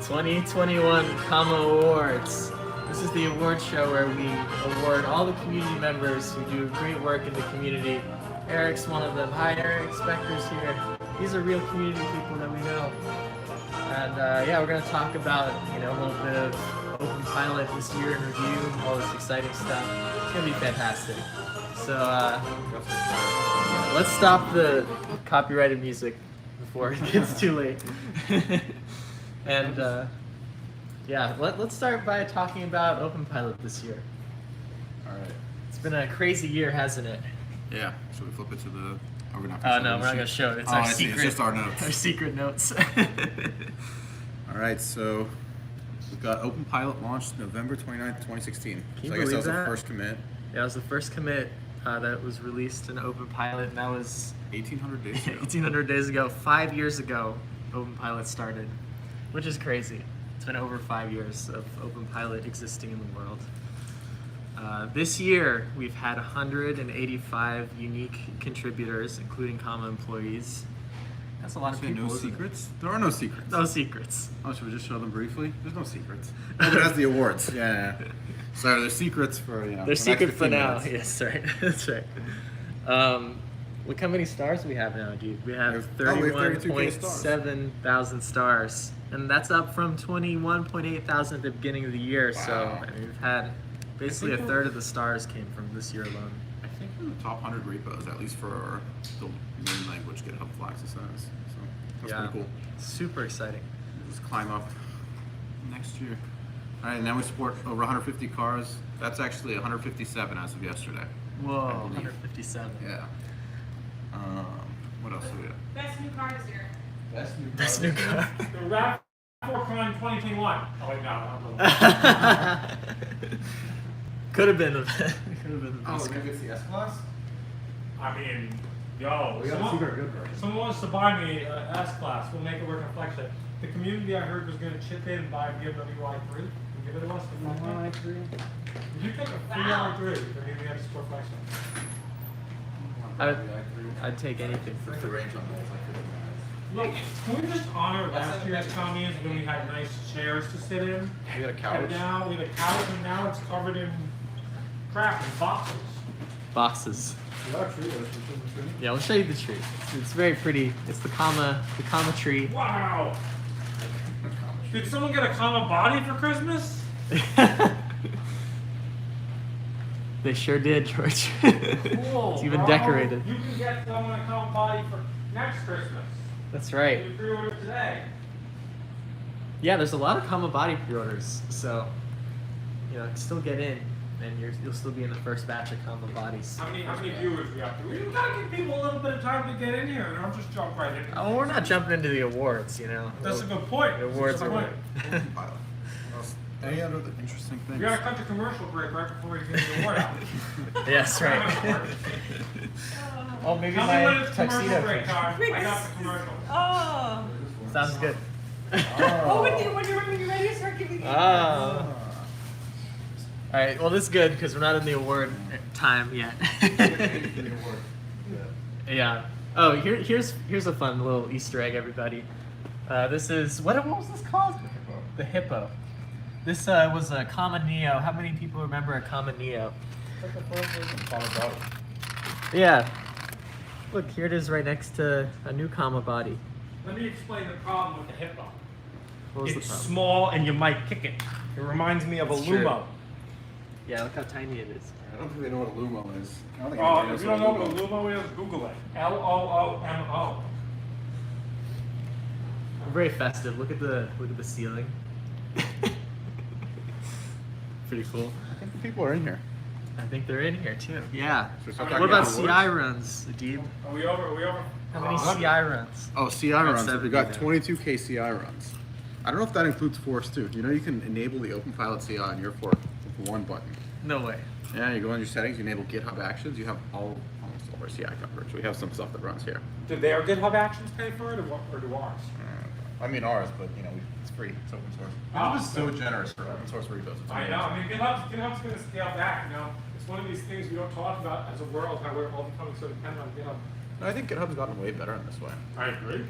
2021 Comma Awards. This is the award show where we award all the community members who do great work in the community. Eric's one of them. Hi Eric, Spector's here. These are real community people that we know. And yeah, we're going to talk about, a little bit of Open Pilot this year in review, all this exciting stuff. It's going to be fantastic. So let's stop the copyrighted music before it gets too late. And yeah, let's start by talking about Open Pilot this year. All right. It's been a crazy year, hasn't it? Yeah. Should we flip it to the? Oh, we're not no, we're not going to show it. It's our secret. It's just our notes. Our secret notes. All right. So we've got Open Pilot launched November 29th, 2016. Can you so I guess that was believe the first commit. Yeah, it was the first commit that was released in Open Pilot, and that was 1,800 days ago. 1,800 days ago. 5 years ago, Open Pilot started, which is crazy. It's been over 5 years of Open Pilot existing in the world. This year, we've had 185 unique contributors, including Comma employees. That's a lot of people. No secrets? There are no secrets. No secrets. Oh, should we just show them briefly? There's no secrets. Oh, but that's the awards. Yeah. Sorry, there's secrets for, They're secret for now. Minutes. Yes, right. That's right. Look how many stars we have now, dude. We have 31.7 thousand stars. And that's up from 21.8 thousand at the beginning of the year. Wow. So I mean, we've had basically a third of the stars came from this year alone. I think we're in the top 100 repos, at least for the main language GitHub Flags says. So that's pretty cool. Super exciting. We'll just climb up next year. All right, now we support over 150 cars. That's actually 157 as of yesterday. Whoa, 157. Yeah. What else do we have? Best new car this year. Best new car. The RAV4 Prime 2021. Oh wait, no. Could have been. Could have been. Oh, we're gonna get the S-Class? I mean, yo, someone wants to buy me an S-Class. We'll make it work on FlexShip. The community I heard was going to chip in and buy a BMW i3. Can you give it to us? i3? If you pick a free i3, then maybe we have to support FlexShip. I'd take anything for free. Look, can we just honor last year's commies when we had nice chairs to sit in? We got a couch. And now we had a couch, and now it's covered in crap and boxes. Boxes. Yeah, we'll show you the tree. It's very pretty. It's the comma tree. Wow! Did someone get a comma body for Christmas? They sure did, George. Cool. It's even decorated. You can get someone a comma body for next Christmas. That's right. You pre-order today. Yeah, there's a lot of comma body pre-orders, so still get in, and you'll still be in the first batch of comma bodies. How many viewers we have to? We gotta give people a little bit of time to get in here, and I'll just jump right in. Oh, we're not jumping into the awards, That's a good point. The awards are point. Any other interesting things? We gotta cut the commercial break right before we get the award out. Yes, right. Oh, maybe Tell me when it's tuxedo. commercial break time. I got the commercial. Oh. Sounds good. When you're ready to start giving me. All right. Well, this is good because we're not in the award time yet. Yeah. Oh, here's a fun little Easter egg, everybody. This is what was this called? The hippo. This was a Comma Neo. How many people remember a Comma Neo? Yeah. Look, here it is right next to a new comma body. Let me explain the problem with the hippo. What was It's the problem? small and you might kick it. It reminds me of a It's true. Lumo. Yeah, look how tiny it is. I don't think they know what a Lumo is. I don't think Oh, anybody if knows you don't know what a Lumo Lumo is, Google it. Loomo. We're very festive. Look at the ceiling. Pretty cool. I think the people are in here. I think they're in here too. Yeah. So start What talking about awards. CI runs, Adib? Are we over? How many CI runs? Oh, CI Got runs. 70 We got now. 22K CI runs. I don't know if that includes Force too. You can enable the Open Pilot CI on your fork with one button. No way. Yeah, you go in your settings, you enable GitHub Actions. You have almost all our CI coverage. We have some stuff that runs here. Did their GitHub Actions pay for it, or do ours? I mean ours, but it's free. It's open source. GitHub is so generous for open source repos. It's I know. I mean, GitHub's going to scale back. It's one of these things we don't talk about as a world, how we're all becoming so dependent on GitHub. No, I think GitHub's gotten way better in this way. I agree.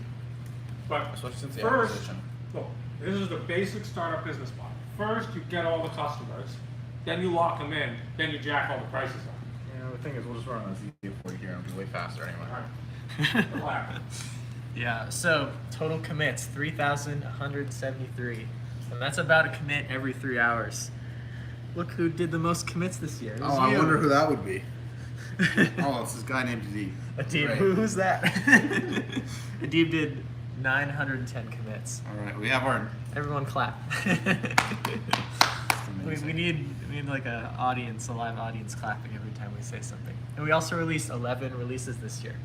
But Especially since the first, acquisition. look, This is the basic startup business model. First, you get all the customers, then you lock them in, then you jack all the prices up. You know, the thing is, we'll just run on a Z40 here and it'll be way faster anyway. All right. Relax. Yeah, so total commits 3,173. And that's about a commit every 3 hours. Look who did the most commits this year. It was Oh, I you. wonder who that would be. Oh, it's this guy named Adib. Adib, Right. who's that? Adib did 910 commits. All right, we have our. Everyone clap. we need like a live audience clapping every time we say something. And we also released 11 releases this year.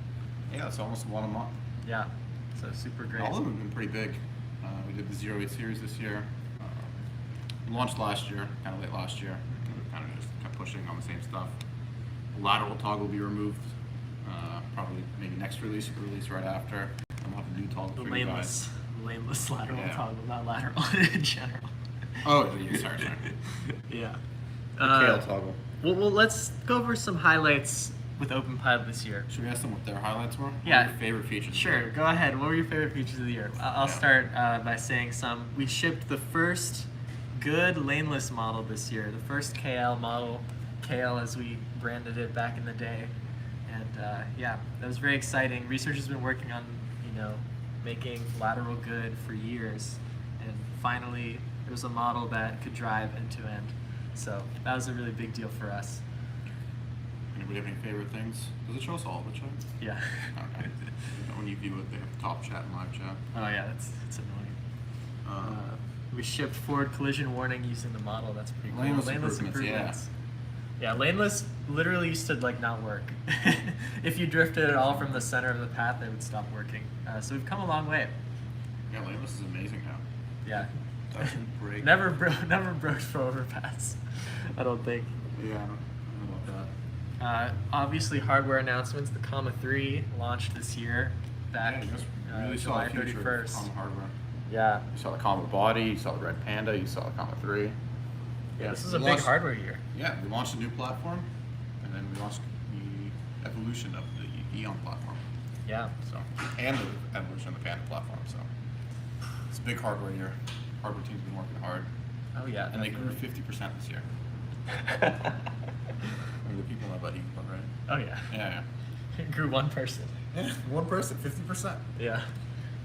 Yeah, it's almost one a month. Yeah, so super great. All of them have been pretty big. We did the 08 series this year. Launched last year, kind of late last year. Kind of just kept pushing on the same stuff. Lateral toggle will be removed. Probably maybe next release or release right after. I'm gonna have a new toggle The for you guys. laneless lateral Yeah. toggle, not lateral in general. Oh, yeah, sorry. Yeah. The kale toggle. Well, let's go over some highlights with OpenPilot this year. Should we ask them what their highlights were? Yeah. What were your favorite features? Sure, go ahead. What were your favorite features of the year? I'll Yeah. start by saying some. We shipped the first good laneless model this year, the first KL model, KL as we branded it back in the day. And yeah, that was very exciting. Researchers have been working on, making lateral good for years. And finally, it was a model that could drive end to end. So that was a really big deal for us. Anybody have any favorite things? Does it show us all the chat? Yeah. Okay. When you view it, they have top chat and live chat. Oh yeah, it's annoying. We shipped forward collision warning using the model. That's pretty cool. Laneless improvements, Yeah, laneless literally used to not work. If you drifted at all from the center of the path, it would stop working. So we've come a long way. Yeah, Laneless is amazing now. Yeah. Doesn't break. never broke for overpass. I don't think. Yeah, I don't know about that. Obviously, hardware announcements. The Comma 3 launched this year, back Yeah, you just really saw July the future of 31st. common hardware. Yeah. You saw the Comma body, you saw the Red Panda, you saw the Comma 3. Yeah, this is We a big launched- hardware year. Yeah, we launched a new platform, and then we launched the evolution of the Eon platform. Yeah. So, and the evolution of the Panda platform. So, it's a big hardware year. Hardware team's been working hard, Oh yeah. and they grew definitely. 50% this year. I mean, the people know about Eon, right? Oh yeah. Yeah, It grew one person. yeah. One person, 50%. Yeah.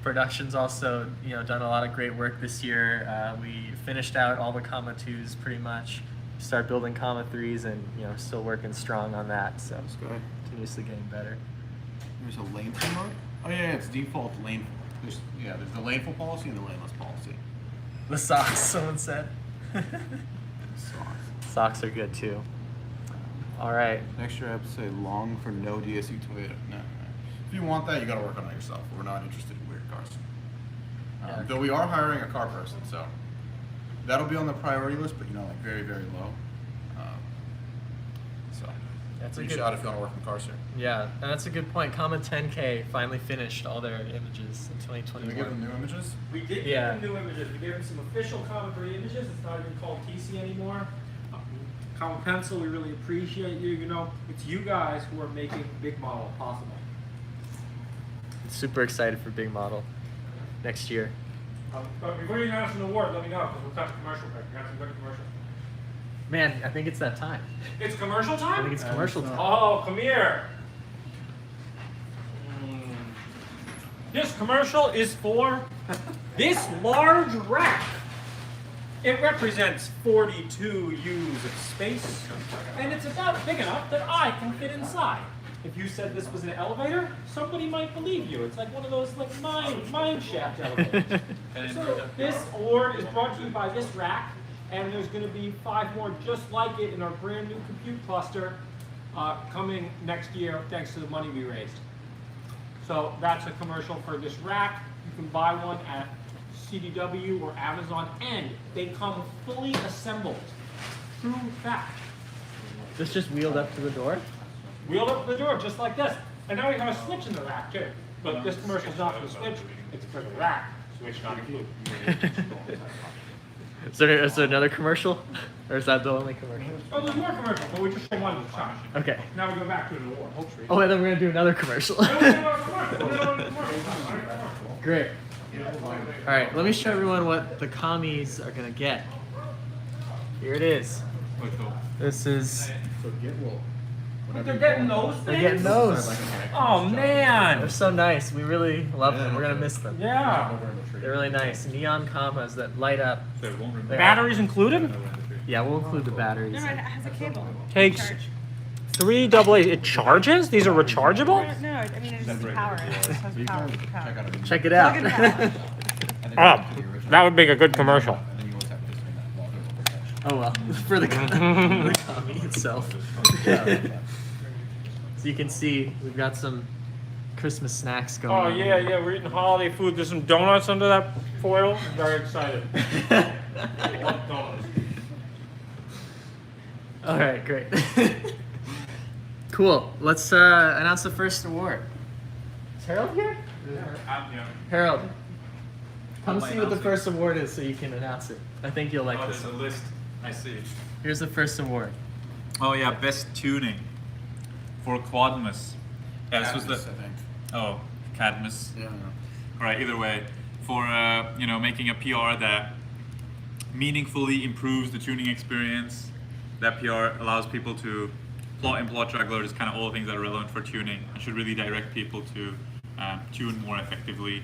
Production's also, done a lot of great work this year. We finished out all the Comma 2s pretty much. Start building Comma 3s and, still working strong on that. So That's good. continuously getting better. There's a laneful mode? Oh yeah, it's default lane. There's the laneful policy and the laneless policy. The socks, someone said. Socks. Socks are good too. All right. Next year I have to say long for no DSU Toyota. No. If you want that, you gotta work on it yourself. We're not interested in weird cars. Yeah. Though we are hiring a car person, so that'll be on the priority list, but very, very low. So That's a reach good- out if you want to work in cars here. Yeah, and that's a good point. Comma 10K finally finished all their images in Did we 2021. give them new images? We did give Yeah. them new images. We gave them some official Common 3 images. It's not even called TC anymore. Common Pencil, we really appreciate you. It's you guys who are making Big Model possible. Super excited for Big Model next year. But before you announce an award, let me know, because we'll cut the commercial break. We got some good commercials. Man, I think it's that time. It's commercial time? I think it's commercial time. Oh, come here. This commercial is for this large rack. It represents 42 U's of space, and it's about big enough that I can fit inside. If you said this was an elevator, somebody might believe you. It's like one of those mine shaft elevators. So this award is brought to you by this rack, and there's going to be 5 more just like it in our brand new compute cluster coming next year thanks to the money we raised. So that's a commercial for this rack. You can buy one at CDW or Amazon, and they come fully assembled. True fact. This just wheeled up to the door? Wheeled up the door just like this. And now we have a switch in the rack too. But this commercial's not for the switch, it's for the rack. Switch not included. Is there another commercial? Or is that the only commercial? Oh, there's more commercials, but we just show one at a time. Okay. Now we go back to an award. Oh, and then we're going to do another commercial. No, we have a commercial. We have a commercial. Great. All right, let me show everyone what the commies are gonna get. Here it is. This is. They're getting those things? They're getting those. Oh, man. They're so nice. We really love them. We're gonna miss them. Yeah. They're really nice. Neon commas that light up. Batteries included? Yeah, we'll include the batteries. No, it has a cable. Takes Charge. 3 AA. It charges? These are rechargeable? No, I mean, it just has power. It just has power. Check it out. Plug it Oh, that would make a good commercial. Oh well, for the commie itself. So you can see we've got some Christmas snacks going Oh, on. yeah, we're eating holiday food. There's some donuts under that foil. I'm very excited. I love donuts. All right, great. Cool. Let's announce the first award. Is Harold here? Harold, come see what the first award is so you can announce it. I think you'll like this There's a one. list. I see. Here's the first award. Oh yeah, best tuning for Quadmus. Yeah, this was the. I think. Oh, Cadmus. Yeah. All right. Either way, for making a PR that meaningfully improves the tuning experience. That PR allows people to plot and plot track load is kind of all the things that are relevant for tuning and should really direct people to tune more effectively.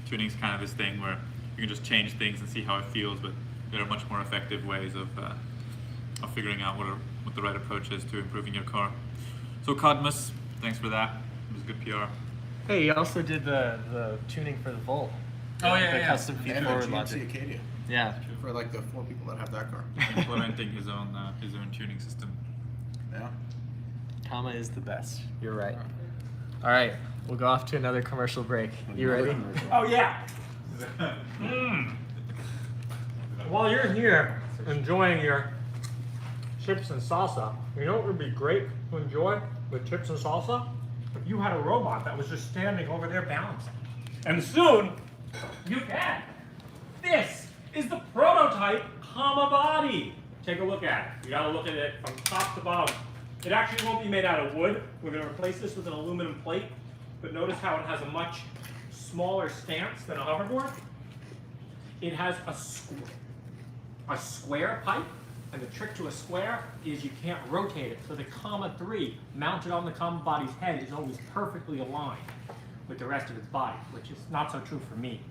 Tuning is kind of this thing where you can just change things and see how it feels, but there are much more effective ways of figuring out what the right approach is to improving your car. So Cadmus, thanks for that. It was good PR. Hey, you also did the tuning for the Volt. Oh, yeah, the yeah. custom feed And forward GMC logic. Acadia. Yeah. For like the 4 people that have that car. Implementing his own tuning system. Yeah. Comma is the best. You're right. All right, we'll go off to another commercial break. You ready? Oh, yeah. While you're here enjoying your chips and salsa, you know what would be great to enjoy with chips and salsa? If you had a robot that was just standing over there balancing. And soon, you can. This is the prototype comma body. Take a look at it. You gotta look at it from top to bottom. It actually won't be made out of wood. We're gonna replace this with an aluminum plate. But notice how it has a much smaller stance than a hoverboard. It has a square pipe, and the trick to a square is you can't rotate it. So the comma 3 mounted on the comma body's head is always perfectly aligned with the rest of its body, which is not so true for me.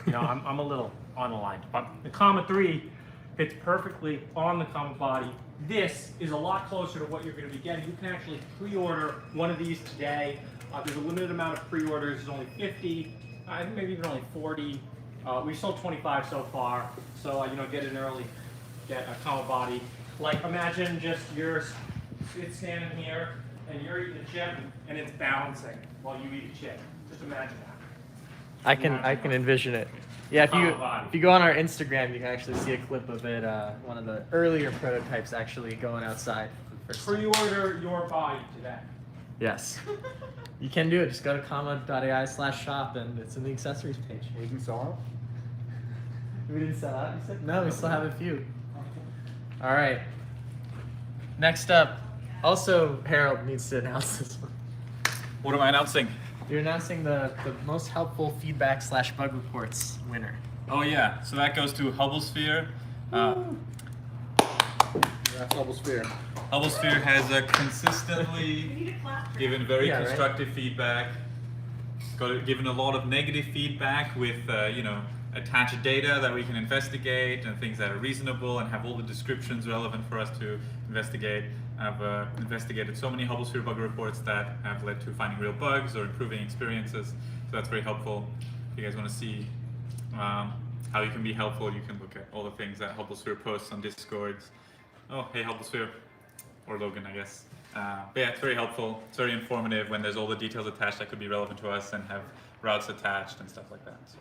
You know, I'm a little unaligned, but the comma 3 fits perfectly on the comma body. This is a lot closer to what you're going to be getting. You can actually pre-order one of these today. There's a limited amount of pre-orders. There's only 50, I think maybe even only 40. We sold 25 so far, so get in early, get a comma body. Like imagine just it's standing here and you're eating a chip and it's balancing while you eat a chip. Just imagine that. I can envision it. Yeah, if you go on our Instagram, you can actually see a clip of it. One of the earlier prototypes actually going outside for the first time. Pre-order your body today. Yes, you can do it. Just go to comma.ai/shop and it's in the accessories page. We can sell out? We didn't sell out, you said? No, we still have a few. All right. Next up, also Harold needs to announce this one. What am I announcing? You're announcing the most helpful feedback/bug reports winner. Oh yeah, so that goes to Hubblesphere. That's Hubble Sphere. Hubblesphere has consistently given very Yeah, right? constructive feedback. Given a lot of negative feedback with attached data that we can investigate and things that are reasonable and have all the descriptions relevant for us to investigate. I've investigated so many Hubblesphere bug reports that have led to finding real bugs or improving experiences. So that's very helpful. If you guys want to see how you can be helpful, you can look at all the things that Hubblesphere posts on Discords. Oh, hey Hubblesphere, or Logan, I guess. But yeah, it's very helpful. It's very informative when there's all the details attached that could be relevant to us and have routes attached and stuff like that. So,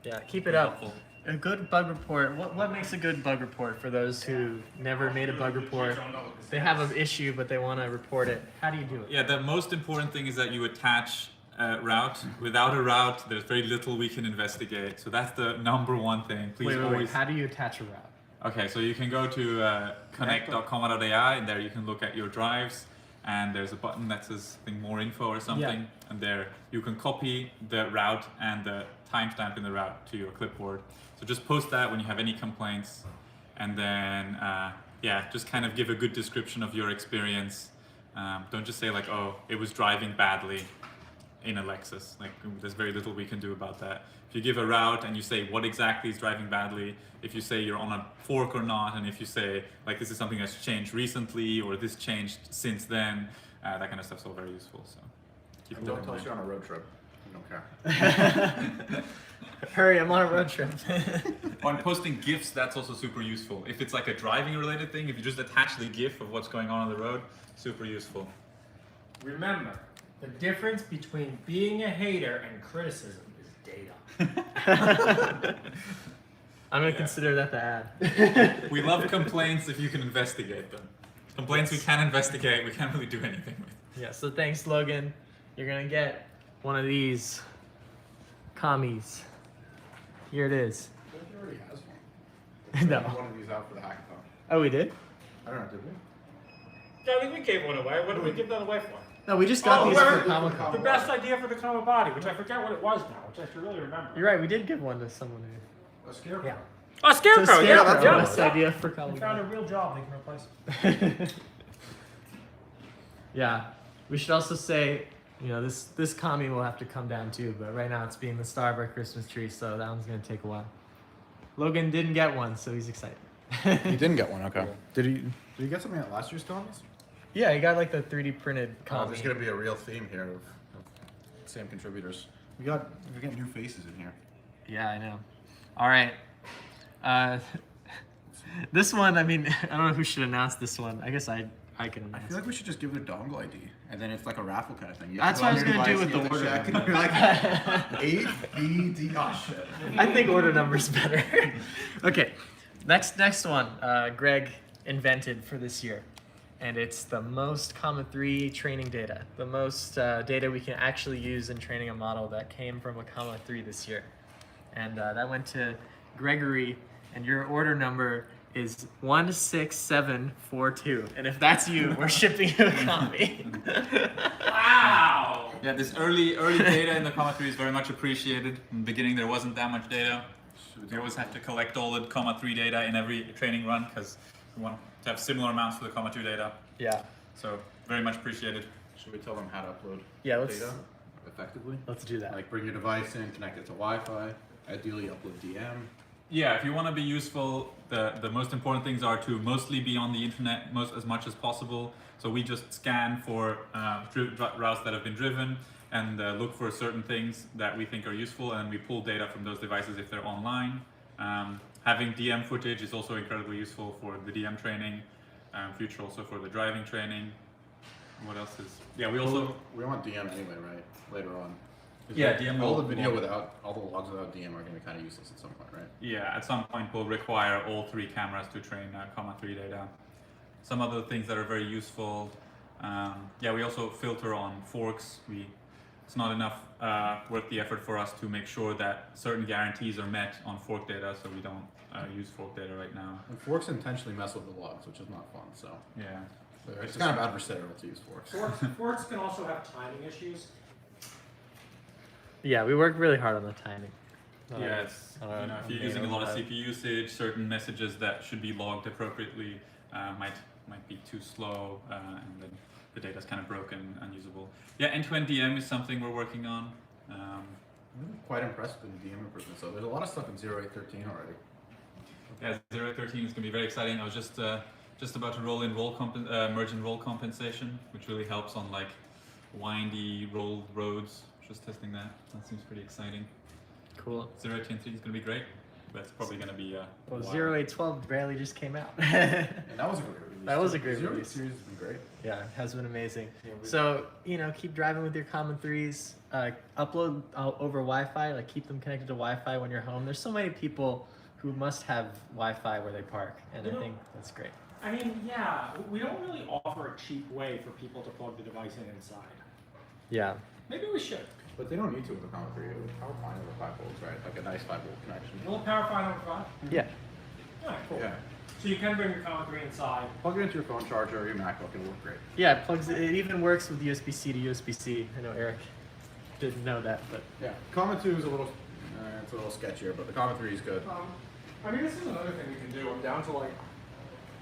Yeah, keep it very up. helpful. A good bug report. What makes a good bug report for those who never made a bug report? They have an issue, but they want to report it. How do you do it? Yeah, the most important thing is that you attach a route. Without a route, there's very little we can investigate. So that's the number one thing. Please Wait. always. How do you attach a route? Okay, so you can go to connect.comma.ai and there you can look at your drives and there's a button that says I think more info or something, and there you can copy the route and the timestamp in the route to your clipboard. So just post that when you have any complaints, and then yeah, just kind of give a good description of your experience. Don't just say like, oh, it was driving badly in a Lexus. Like, there's very little we can do about that. If you give a route and you say what exactly is driving badly, if you say you're on a fork or not, and if you say like this is something that's changed recently or this changed since then, that kind of stuff's all very useful. So keep And that don't in tell us mind. you're on a road trip. We don't care. Hurry, I'm on a road trip. On posting GIFs, that's also super useful. If it's like a driving related thing, if you just attach the GIF of what's going on the road, super useful. Remember, the difference between being a hater and criticism is data. I'm gonna Yeah. consider that the ad. We love complaints if you can investigate them. Complaints we can't investigate, we can't really do anything with. Yeah, so thanks, Logan. You're gonna get one of these commies. Here it is. I think he already has one. No. One of these out for the hackathon. Oh, we did? I don't know, did we? Yeah, I think we gave one away. What did we give that away for? No, we just got Oh, these where- for Comic Con. The best idea for the common body, which I forget what it was now, which I should really remember. You're right, we did give one to someone who. A scarecrow. Yeah. Oh, Scarecrow, So yeah, Scarecrow, yeah. best idea for We Comic found a Con. real job they can replace. Yeah, we should also say, you know, this commie will have to come down too, but right now it's being the star of our Christmas tree, so that one's gonna take a while. Logan didn't get one, so he's excited. You didn't get one, okay. Did you get something at last year's comics? Yeah, he got like the 3D printed Oh, commie. there's gonna be a real theme here of same contributors. We got new faces in here. Yeah, I know. All right. This one, I mean, I don't know who should announce this one. I guess I can I announce. feel like we should just give it a dongle ID, and then it's like a raffle kind of thing. You That's put what I on was your gonna do device, with you the have order check, and you're like A, B, D. Oh shit. I think order number's better. Okay, next one. Greg invented for this year, and it's the most Comma 3 training data. The most data we can actually use in training a model that came from a Comma 3 this year, and that went to Gregory. And your order number is 16742. And if that's you, we're shipping you a copy. Wow! Yeah, this early data in the Comma 3 is very much appreciated. In the beginning, there wasn't that much data. We always have to collect all the Comma 3 data in every training run because we want to have similar amounts for the Comma 2 data. Yeah. So very much appreciated. Should we tell them how to upload Yeah, let's effectively? do that. Like bring your device in, connect it to Wi-Fi, ideally upload DM. Yeah, if you want to be useful, the most important things are to mostly be on the internet as much as possible. So we just scan for routes that have been driven and look for certain things that we think are useful, and we pull data from those devices if they're online. Having DM footage is also incredibly useful for the DM training, future also for the driving training. What else is? Yeah, we also we want DM anyway, right? Later on. Yeah, DM all will- the video without all the logs without DM are going to be kind of useless at some point, right? Yeah, at some point we'll require all 3 cameras to train Comma 3 data. Some other things that are very useful. Yeah, we also filter on forks. It's not enough worth the effort for us to make sure that certain guarantees are met on fork data, so we don't use fork data right now. And forks intentionally mess with the logs, which is not fun. So Yeah. it's kind of adversarial to use forks. Forks can also have timing issues. Yeah, we work really hard on the timing. Yeah, it's, you know, if you're using a lot of CPU usage, certain messages that should be logged appropriately might be too slow, and then the data's kind of broken, unusable. Yeah, end-to-end DM is something we're working on. I'm quite impressed with the DM improvements. So there's a lot of stuff in 0813 already. Yeah, 013 is going to be very exciting. I was just about to roll in merge and roll compensation, which really helps on like windy rolled roads. Just testing that. That seems pretty exciting. Cool. 0.3 is going to be great. But it's probably going to be Well, a while. 0812 barely just came out. And that was a great release. That was a too. great 08 release. series has been great. Yeah, it has been amazing. Yeah, So, you know, keep driving with your Common 3s. Upload over Wi-Fi, like keep them connected to Wi-Fi when you're home. There's so many people who must have Wi-Fi where they park, and I think that's great. I mean, yeah, we don't really offer a cheap way for people to plug the device in inside. Yeah. Maybe we should. But they don't need to with the Common 3. It would power fine with 5 volts, right? Like a nice 5 volt connection. Will it power 5 on 5? Yeah. Alright, cool. Yeah. So you can bring your Common 3 inside. Plug it into your phone charger or your MacBook and it'll work great. Yeah, it plugs. It even works with USB-C to USB-C. I know Eric didn't know that, but Yeah, Common 2 is a little, it's a little sketchier, but the Common 3 is good. I mean, this is another thing we can do. I'm down to like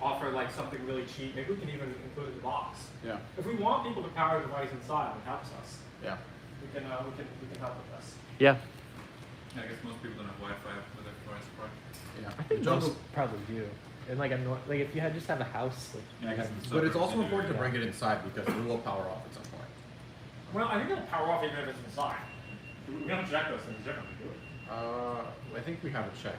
offer like something really cheap. Maybe we can even include it in the box. Yeah, If we want people to power the device inside, it helps us. yeah. We can help with this. yeah, Yeah, I guess most people don't have Wi-Fi with their price point. Yeah. I think The jungle- most probably do. And like like if you had just have a house, like Yeah, I guess But it's also suburbs, important to Yeah. bring it inside because it will power off at some point. Well, I think it'll power off even if it's inside. We don't check those things differently, do we? I think we have a check.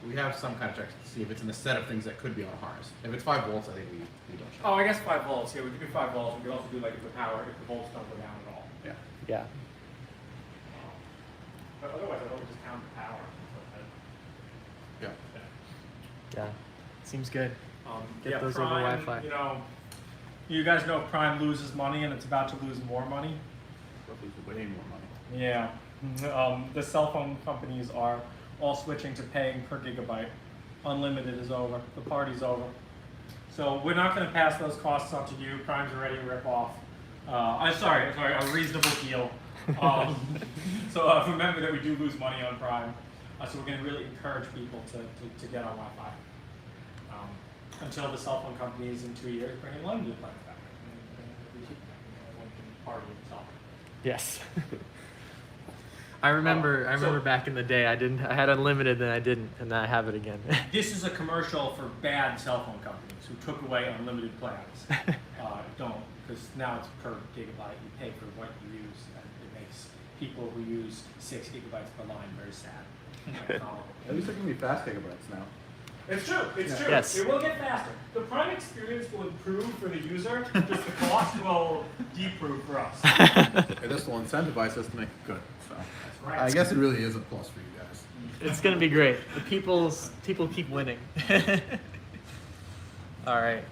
We have some kind of check to see if it's in a set of things that could be on a harness. If it's 5 volts, I think we don't check. Oh, I guess 5 volts. Yeah, we could do 5 volts. We could also do like if the power, if the volts don't go down at all. Yeah. yeah, But otherwise, I hope we just count the power. Yeah. yeah, seems good. Get Yeah, those over Prime, Wi-Fi. You know, you guys know Prime loses money and it's about to lose more money. Way more money. Yeah. The cell phone companies are all switching to paying per gigabyte. Unlimited is over. The party's over. So we're not going to pass those costs on to you. Prime's already a rip-off. I'm sorry, a reasonable deal. So remember that we do lose money on Prime. So we're going to really encourage people to get on Wi-Fi. Until the cell phone companies in 2 years bring unlimited plans back. And one can party itself. Yes. I remember so- back in the day I had unlimited, then I didn't, and now I have it again. This is a commercial for bad cell phone companies who took away unlimited plans. Don't, because now it's per gigabyte. You pay for what you use, and it makes people who use 6 gigabytes per line very sad. At least there can be fast gigabytes now. It's true. It's true. Yes. It will get faster. The Prime experience will improve for the user. Just the cost will deprove for us. Okay, this will incentivize us to make it good. So right. I guess it really is a plus for you guys. It's gonna be great. The people keep winning. All right,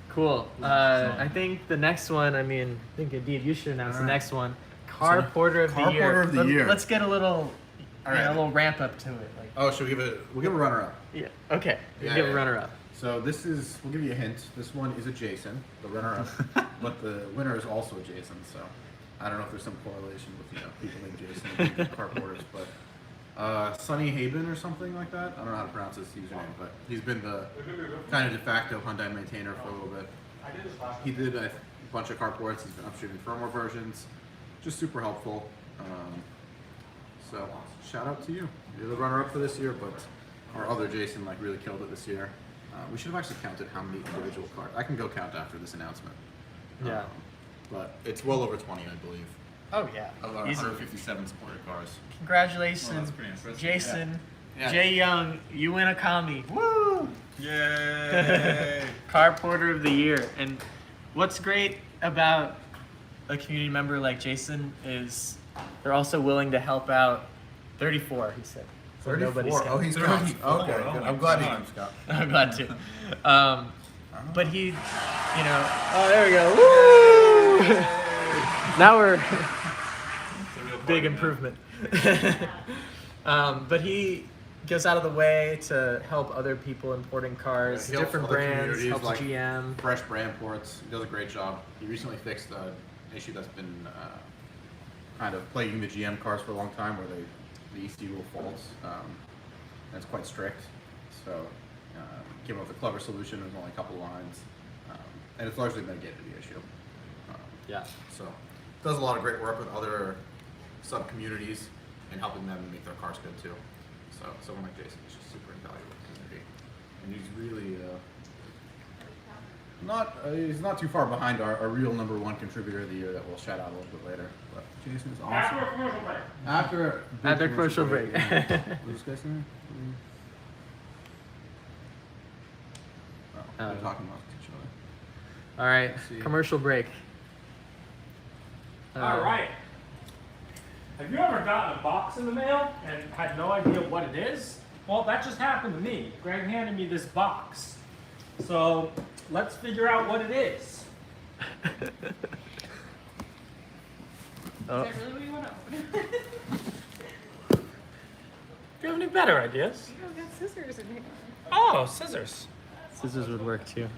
cool. I think the next one. I mean, I think Adib, you should announce All the right. next one. Carporter of the Carporter year. of the year. Let's get a little, All right. a little ramp up to it. Like, Oh, should we we'll give a runner up. yeah. Okay. Yeah, give yeah, a runner up. So we'll give you a hint. This one is a Jason, the runner up, but the winner is also a Jason. So I don't know if there's some correlation with people named Jason and being carporters, but Sonny Haben or something like that. I don't know how to pronounce his username, but he's been the kind of de facto Hyundai maintainer for a little bit. I did this last He did a bunch of carports. He's been upstreaming firmware versions. Just super helpful. So shout out to you. You're the runner-up for this year, but our other Jason really killed it this year. We should have actually counted how many individual cards. I can go count after this announcement. Yeah. But it's well over 20, I believe, Oh yeah. of our Easily. 157 supported cars. Congratulations, Well, that's pretty impressive. Jason. Yeah. Jay Young, you win a commie. Woo! Yay! Carporter of the year. And what's great about a community member like Jason is they're also willing to help out 34, he said. So nobody's got- Oh, he's got- Scott. Oh, Okay, my good. I'm glad God. he's Scott. I'm glad to. But he, oh, there we go. Woo! Now we're It's a real big party, improvement. But he goes out of the way to help other people importing cars, He helps different other brands, communities, helps like GM. Fresh brand ports. He does a great job. He recently fixed an issue that's been kind of plaguing the GM cars for a long time, where the ECU will fault, and it's quite strict. So came up with a clever solution. There's only a couple lines, and it's largely mitigated the issue. Yeah. So does a lot of great work with other sub communities and helping them make their cars good too. So someone like Jason is just super invaluable to the community, and he's really he's not too far behind our real #1 contributor of the year that we'll shout out a little bit later. But Jason is awesome. After a commercial break. After a commercial break. What's this guy saying? Oh, they're talking about each other. All right, Let's see. commercial break. All right. Have you ever gotten a box in the mail and had no idea what it is? Well, that just happened to me. Greg handed me this box. So let's figure out what it is. Oh. Is that really what you want to open? Do you have any better ideas? I've got scissors in here. Oh, scissors. Scissors would work too.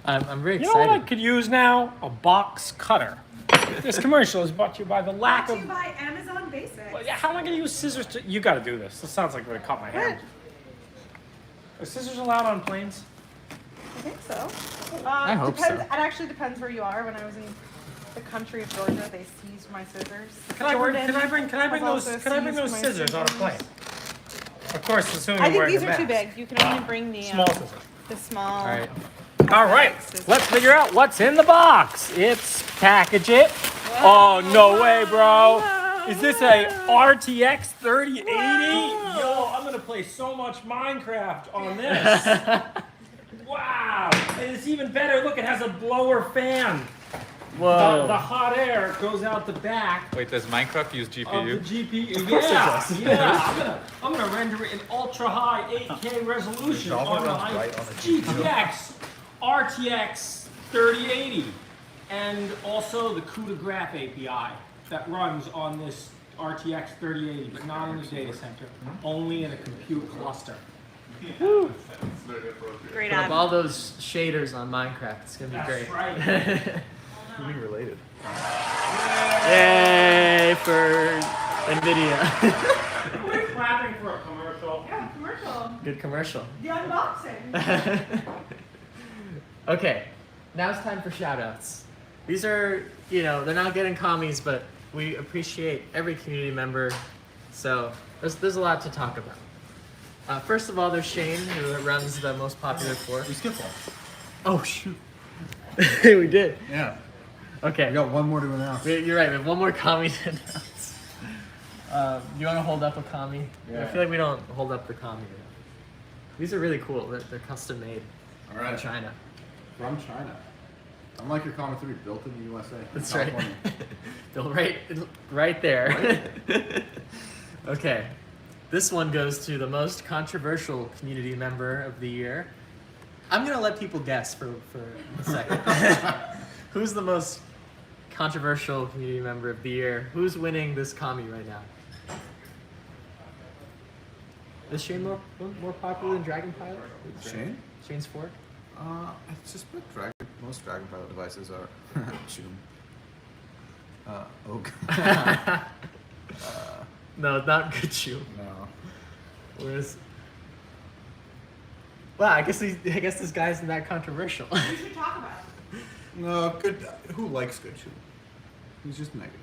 I'm very You know what I excited. could use now? A box cutter. This commercial is brought to you by the lack Brought of. to you by Amazon Basics. Well, yeah, how am I going to use scissors to? You got to do this. This sounds like it would have cut my hand. Are scissors allowed on planes? I think so. I hope depends, so. It actually depends where you are. When I was in the country of Georgia, they seized my scissors. Can I bring those scissors on a plane? Of course, assuming I you're think wearing these a are too mask. big. You can only bring the Small scissors. The small. All right. All right, let's figure out what's in the box. It's package it. Whoa, Oh, no way, bro. whoa, Is this a whoa. RTX 3080? Whoa. Yo, I'm gonna play so much Minecraft on this. Wow, and it's even better. Look, it has a blower fan. Whoa. The hot air goes out the back Wait, does Minecraft use of the GPU? GPU. course it Yeah, does. yeah. I'm gonna render it in ultra high 8K resolution on my GTX RTX 3080, and also the coup de graph API that runs on this RTX 3080, but not in the data center, only in a compute cluster. Great Put up ad. all those shaders on Minecraft. It's gonna be That's great. right. Be related. Yay for NVIDIA. We're clapping for a commercial. Yeah, commercial. Good commercial. The unboxing. Okay, now it's time for shout-outs. These are, they're not getting commies, but we appreciate every community member. So there's a lot to talk about. First of all, there's Shane, who runs the most popular fork. We skipped one. Oh, shoot. We did. Yeah. Okay. We got one more to announce. You're right. We have one more commie to announce. You want to hold up a commie? Yeah. I feel like we don't hold up the commie enough. These are really cool. They're custom made All in right. China. From China. Unlike your Common 3, built in the USA. That's right. California. They'll right there. Okay. This one goes to the most controversial community member of the year. I'm gonna let people guess for a second. Who's the most controversial community member of the year? Who's winning this commie right now? Is Shane more popular than Dragon Pilot? Shane? Shane's fork? It's just what most Dragon Pilot devices are. Shoot 'em. Oak. No, not good shoe. No. Whereas, wow, I guess this guy's isn't that controversial. We should talk about it. No, good. Who likes good shoe? He's just negative.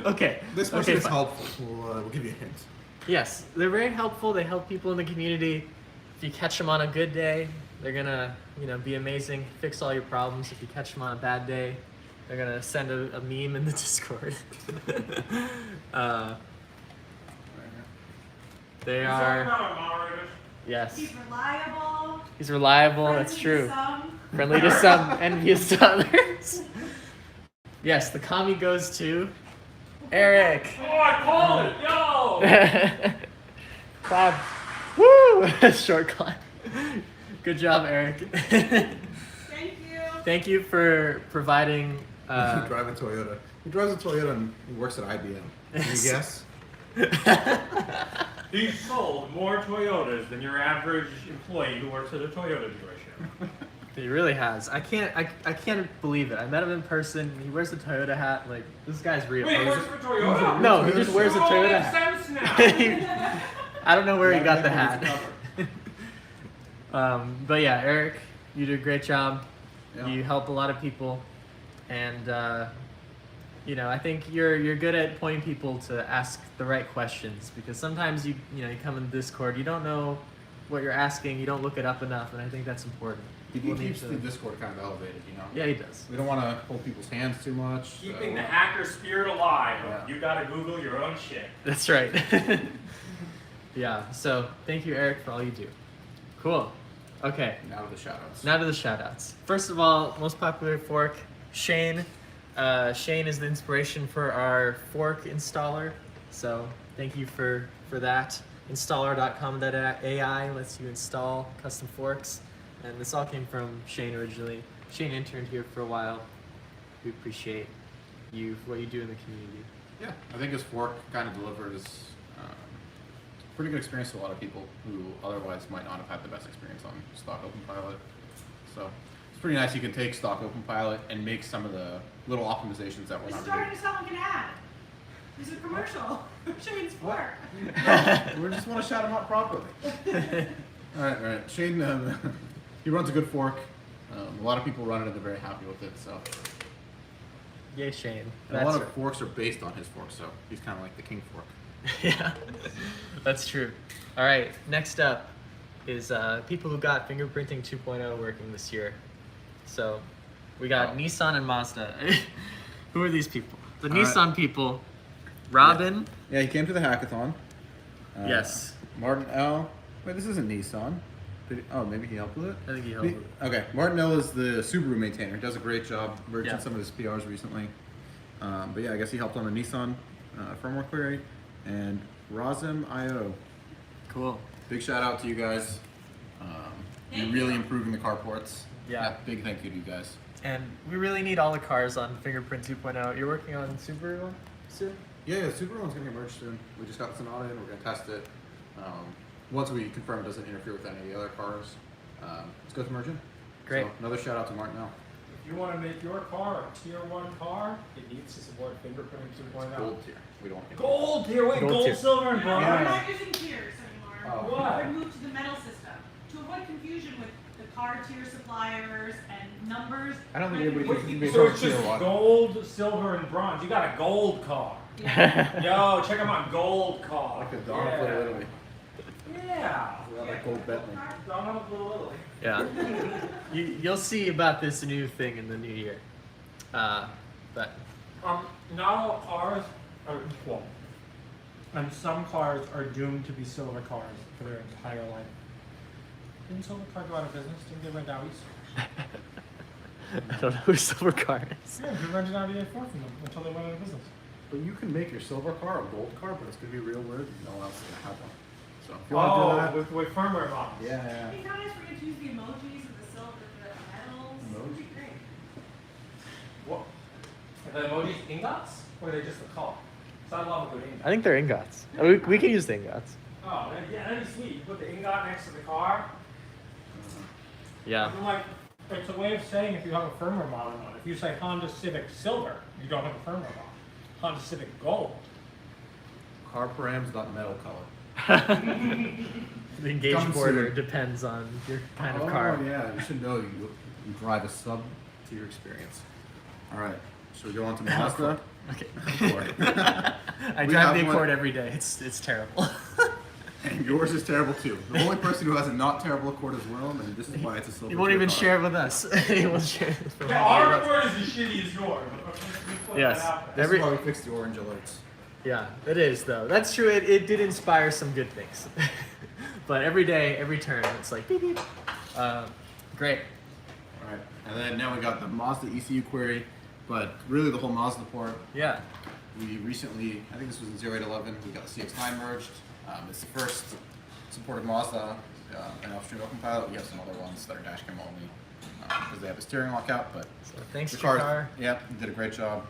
Okay. This person okay, is fine. helpful. We'll give you a hint. Yes, they're very helpful. They help people in the community. If you catch them on a good day, they're gonna, be amazing. Fix all your problems. If you catch them on a bad day, they're gonna send a meme in the Discord. They are. Yes. He's reliable. He's reliable. friendly That's to true. some. Friendly to some, envious to others. Yes, the commie goes to Eric. Oh, I called it, yo! Clap. Woo! Short clap. Good job, Eric. Thank you. Thank you for providing. You drive a Toyota. He drives a Toyota and he works at IBM. Can you guess? He's sold more Toyotas than your average employee who works at a Toyota dealership. He really has. I can't believe it. I met him in person. He wears a Toyota hat. Like, this guy's real. Wait, he works for Toyota? No, he just wears a It all Toyota makes hat. sense now. I don't know where he got the Yeah, hat. But yeah, Eric, you do a great job. Yeah. You help a lot of people, and I think you're good at pointing people to ask the right questions, because sometimes you come in Discord, you don't know what you're asking, you don't look it up enough, and I think that's important. He People need keeps to. the Discord kind of elevated, Yeah, he does. We don't want to hold people's hands too much. Keeping the hacker spirit alive. Yeah. You gotta Google your own shit. That's right. Yeah. So thank you, Eric, for all you do. Cool. Okay. Now to the shoutouts. Now to the shoutouts. First of all, most popular fork, Shane. Shane is the inspiration for our fork installer, so thank you for that. Installer.com.ai lets you install custom forks, and this all came from Shane originally. Shane interned here for a while. We appreciate what you do in the community. Yeah, I think his fork kind of delivers pretty good experience to a lot of people who otherwise might not have had the best experience on stock OpenPilot. So it's pretty nice you can take stock OpenPilot and make some of the little optimizations that we're This not is starting really. to sound like an ad. This is a commercial. Shane's fork. We just want to shout him out properly. All right. Shane, he runs a good fork. A lot of people run it and they're very happy with it. So Yay, Shane. and a lot of forks are based on his fork, so he's kind of like the king fork. Yeah, that's true. All right, next up is people who got fingerprinting 2.0 working this year. So we got Nissan and Mazda. Who are these people? The All right. Nissan people. Robin. Yeah, he came to the hackathon. Yes. Martin L. Wait, this isn't Nissan. Maybe he helped with it? I think he helped with it. Okay, Martin L is the Subaru maintainer. He does a great job merging Yeah. some of his PRs recently. But yeah, I guess he helped on the Nissan firmware query. And Razem IO. Cool. Big shout out to you guys. You're really improving the car ports. Yeah. Big thank you to you guys. And we really need all the cars on Fingerprint 2.0. You're working on Subaru one soon? Yeah, Subaru one's gonna get merged soon. We just got the Sonata in, we're gonna test it. Once we confirm it doesn't interfere with any of the other cars, let's go to merge in. Great. So, another shout out to Martin L. If you want to make your car a tier 1 car, it needs to support fingerprinting 2.0. Gold tier. We don't want Gold tier, wait, Gold gold, tier. silver, and We're bronze. not using tiers anymore. Oh. What? We moved to the metal system to avoid confusion with the car tier suppliers and numbers. I don't think anybody Wait, can be so it's tier just one. gold, silver, and bronze. You got a gold car. Yo, check them out, gold car. Like a dog for Italy. Yeah. Like gold Bentley. Donald Little Italy. Yeah. You'll see about this new thing in the new year. But Not all cars are equal. And some cars are doomed to be silver cars for their entire life. Didn't silver car go out of business? Didn't they rent Audis? I don't know who Silver Car is. Yeah, they rented Audi A4 from them until they went out of business. But you can make your silver car a gold car, but it's gonna be real weird. No one else is gonna have one. So if you want to do that, with firmware models. yeah. Hey guys, we're going to use the emojis with the silver, the metals. It'd be great. What? Are the emojis ingots? Or are they just the color? So I love a good ingot. I think they're ingots. We can use the ingots. Oh, yeah, that'd be sweet. You put the ingot next to the car. Yeah. I'm like, it's a way of saying if you have a firmware model on it. If you say Honda Civic Silver, you don't have a firmware model. Honda Civic Gold. Car params metal color. The engagement Coming border soon. depends on your kind of car. Yeah, you should know you drive a sub tier experience. All right, should we go on to Mazda? Okay. Accord. I We drive have the one- Accord every day. It's terrible. And yours is terrible too. The only person who has a not terrible Accord is Willem, and this is why it's a silver. He won't tier even car. share it with us. He won't share it with Yeah, our Accord is as shitty as yours. Yes. This Every- is why we fixed the orange alerts. Yeah, it is though. That's true. It did inspire some good things. But every day, every turn, it's like beep beep. Great. All right, and then now we got the Mazda ECU query, but really the whole Mazda port. Yeah. We recently, I think this was in 0811, we got the CX-9 merged. It's the first supported Mazda and upstream OpenPilot. We have some other ones that are dashcam only because they have a steering lockout, but So thanks, the Jakar. yeah, he did a great job.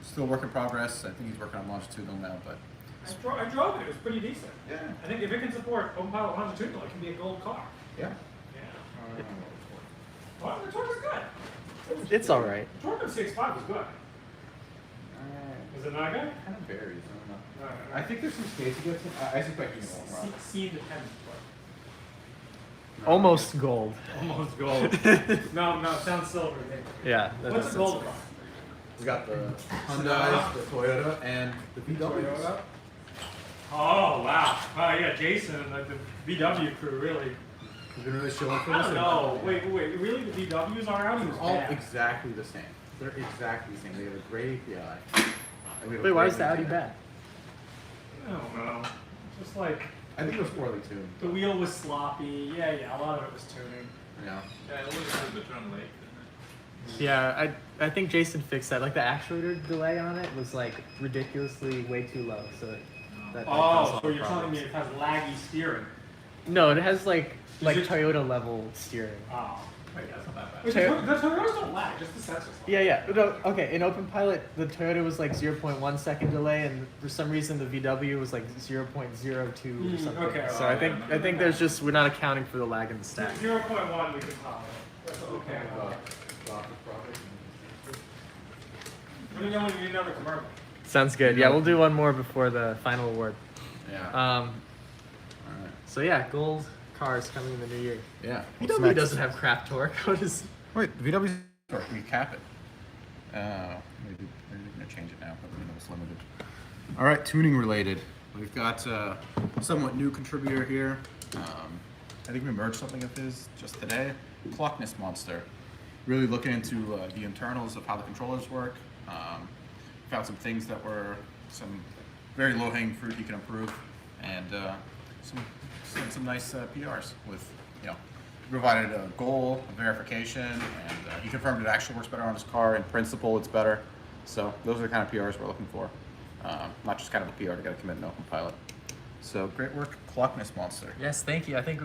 Still work in progress. I think he's working on longitudinal now, but I drove it. It was pretty decent. yeah, I think if it can support OpenPilot longitudinal, it can be a gold car. yeah. Yeah. Well, the torque is good. It's all right. The torque of 6.5 was good. Is it not good? Kind of varies. I don't know. No, I think there's some space you get. I suspect you know wrong. C to 10 Almost gold. Almost gold. No, it sounds silver. Yeah. that What's does a gold sound- car? We got the Hyundai, the Toyota, and the VWs. Toyota? Oh, wow. Oh, yeah, Jason and like the VW crew really. You've been really showing for I this. don't know. Wait. Really? The VWs are out? He was They're all bad. exactly the same. They're exactly the same. They have a great API. And we have a Wait, why great is the Audi maintainer. bad? I don't know. Just like I think it was poorly tuned. the wheel was sloppy. Yeah, a lot of it was tuning. Yeah. Yeah, it was a little bit run late, didn't Yeah, I think Jason fixed that. Like the actuator delay on it was like ridiculously way too low. So that caused Oh, all so the you're telling me problems. it has laggy steering? No, it has like it- Toyota level steering. Oh. Yeah, it's not that bad. The Toyotas don't lag, just the sensors. Yeah. No, okay, in Open Pilot, the Toyota was like 0.1 second delay, and for some reason the VW was like 0.02 or something. okay. So I think there's just we're not accounting for the lag in the stack. 0.1 we can tolerate. That's okay. Let me know when you need another commercial. Sounds good. Yeah, we'll do one more before the final award. Yeah. Um, All right. so yeah, gold cars coming in the new year. Yeah. VW doesn't have craft torque. What is? Wait, VW's torque, we cap it. Maybe we're gonna change it now, but we know it's limited. All right, tuning related. We've got a somewhat new contributor here. I think we merged something of his just today. Clockness Monster. Really looking into the internals of how the controllers work. Found some things that were some very low-hanging fruit he can improve, and some nice PRs with, you know, he provided a goal, a verification, and he confirmed it actually works better on his car. In principle, it's better. So those are the kind of PRs we're looking for. Not just kind of a PR to get a commit in Open Pilot. So great work, Clockness Monster. Yes, thank you. I think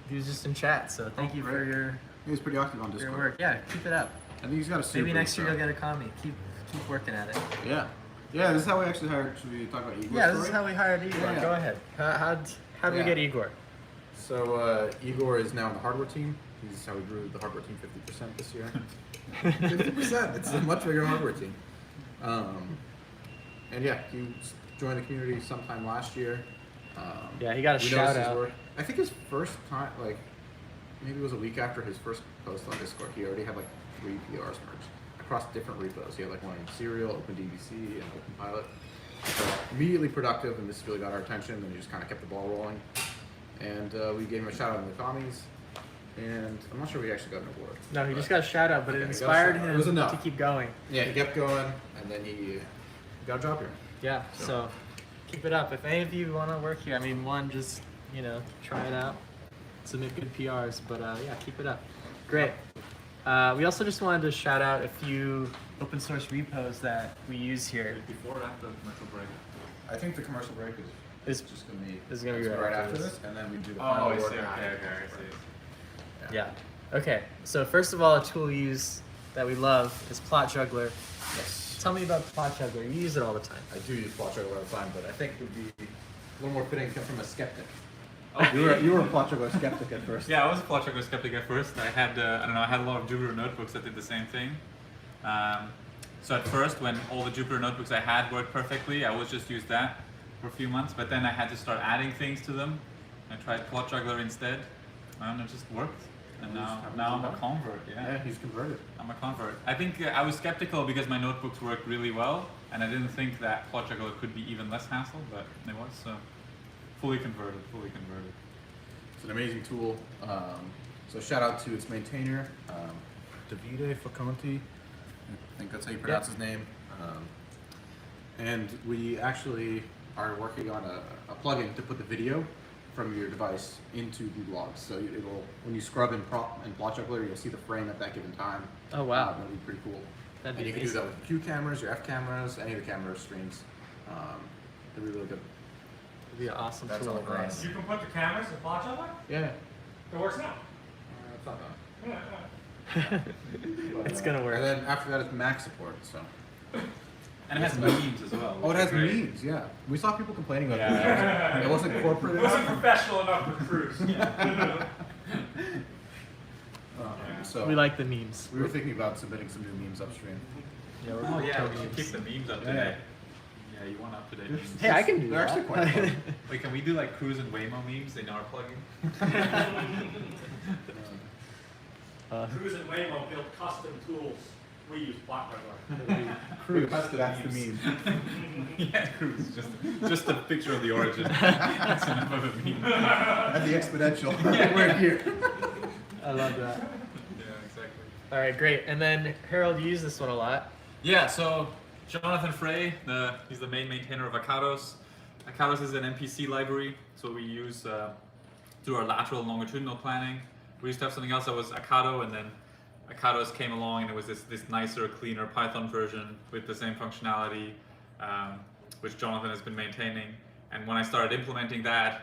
he was just in chat, so thank you for great. your He was pretty active on Discord. work. Yeah, keep it up. I think he's got a super. Maybe next year so- you'll get a commie. Keep working at it. Yeah. Yeah, this is how we actually hired. Should we talk about Igor's Yeah, this story? is how we hired Igor. Yeah. Go ahead. How did we Yeah. get Igor? So Igor is now in the hardware team. He's how we grew the hardware team 50% this year. 50%. It's a much bigger hardware team. And yeah, he joined the community sometime last year. Yeah, he got a we shout noticed his out. work. I think his first time, like maybe it was a week after his first post on Discord, he already had like 3 PRs merged across different repos. He had like one in Serial, OpenDBC, and OpenPilot. So immediately productive, and this really got our attention, and he just kind of kept the ball rolling. And we gave him a shout out in the commies, and I'm not sure we actually got an award. No, he just got a shout out, but it Okay, he got a inspired shout out. It him was enough. to keep going. Yeah, he kept going, and then he got a job here. Yeah, so keep it up. If any of you want to work here, I mean, one, just, you know, try it out. Submit good PRs, but yeah, keep it up. Great. We also just wanted to shout out a few open source repos that we use here. Before or after the commercial break? I think the commercial break is Is just going to be right after after this, and then we do the Oh, final I award. see. Okay, I see. Yeah. Okay. So first of all, a tool we use that we love is Plot Juggler. Yes. Tell me about Plot Juggler. You use it all the time. I do use plot juggler all the time, but I think it would be a little more fitting to come from a skeptic. Oh, You were a plot juggler skeptic at first. Yeah, I was a plot juggler skeptic at first. I had, I don't know, I had a lot of Jupyter notebooks that did the same thing. So at first, when all the Jupyter notebooks I had worked perfectly, I always just used that for a few months. But then I had to start adding things to them. I tried plot juggler instead, and it just worked. And now I'm a convert. Yeah, he's converted. I'm a convert. I think I was skeptical because my notebooks worked really well, and I didn't think that plot juggler could be even less hassle, but it was. So fully converted. It's an amazing tool. So shout out to its maintainer, Davide Faconti. I think that's how you pronounce his name. And we actually are working on a plugin to put the video from your device into Google Logs. So it'll, when you scrub in Plot Juggler, you'll see the frame at that given time. Oh, wow. That'll be pretty cool. That'd And be you can do amazing. that with Q cameras, your F cameras, any of the camera streams. They're really good. It'd be an awesome That's tool all for for us. us. You can put the cameras in plot juggler? Yeah. It works now. It's not bad. But, It's gonna work. And then after that, it's Mac support. So. And it has memes as well. Oh, it has Great. memes. Yeah, we saw people complaining about Yeah. memes. It wasn't corporate It wasn't enough. professional enough for cruise. So We like the memes. we were thinking about submitting some new memes upstream. Yeah, we're Oh yeah, pro we should memes. keep the memes up to Yeah. date. Yeah, you want up to date memes. Hey, I can do They're that. actually quite fun. Wait, can we do like Cruise and Waymo memes in our plugin? Cruise and Waymo build custom tools. We use plot juggler. Cruise, that's the meme. Yeah, Cruise. Just a picture of the origin. That's enough of a meme. And the exponential. We're here. I love that. Yeah, exactly. All right, great. And then Harold, you use this one a lot. Yeah, so Jonathan Frey, he's the main maintainer of Akados. Akados is an MPC library, so we use through our lateral and longitudinal planning. We used to have something else that was Akado, and then Akados came along, and it was this nicer, cleaner Python version with the same functionality, which Jonathan has been maintaining. And when I started implementing that,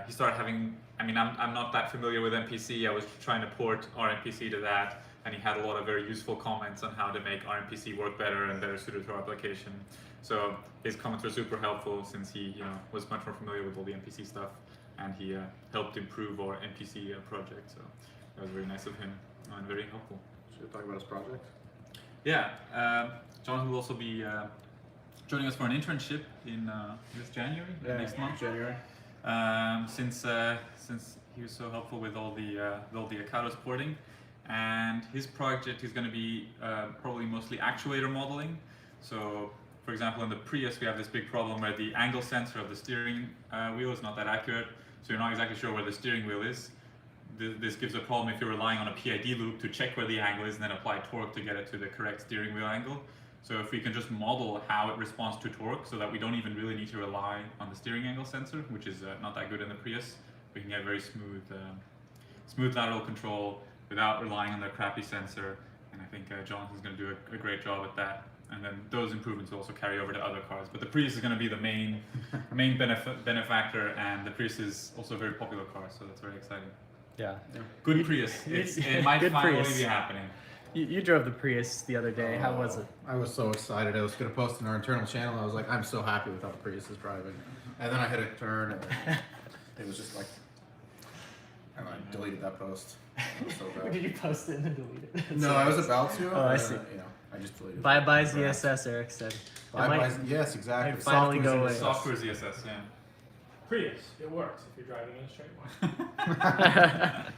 he started having, I mean, I'm not that familiar with MPC. I was trying to port RMPC to that, and he had a lot of very useful comments on how to make RMPC work better and better suited to our application. So his comments were super helpful since he, was much more familiar with all the MPC stuff, and he helped improve our MPC project. So that was very nice of him and very helpful. Should we talk about his project? Yeah, Jonathan will also be joining us for an internship in this January, next month. January. Since he was so helpful with all the Akatos porting, and his project is going to be probably mostly actuator modeling. So, for example, in the Prius we have this big problem where the angle sensor of the steering wheel is not that accurate, so you're not exactly sure where the steering wheel is. This gives a problem if you're relying on a PID loop to check where the angle is and then apply torque to get it to the correct steering wheel angle. So if we can just model how it responds to torque so that we don't even really need to rely on the steering angle sensor, which is not that good in the Prius, we can get very smooth lateral control without relying on the crappy sensor. And I think Jonathan's going to do a great job at that. And then those improvements will also carry over to other cars. But the Prius is going to be the main benefactor, and the Prius is also a very popular car, so that's very exciting. Yeah. Good Prius. It might Good finally Prius. be happening. You drove the Prius the other day. How was it? I was so excited. I was going to post in our internal channel. I was like, I'm so happy with how the Prius is driving. And then I hit a turn, and it was just like, and I deleted that post. It was so bad. Did you post it and then delete it? No, I was about to. Oh, I see. I just deleted it. Bye-bye ZSS, Eric said. Bye-bye. Yes, exactly. might finally Software's go in away. the Software ZSS, yeah. Prius, it works if you're driving in a straight line.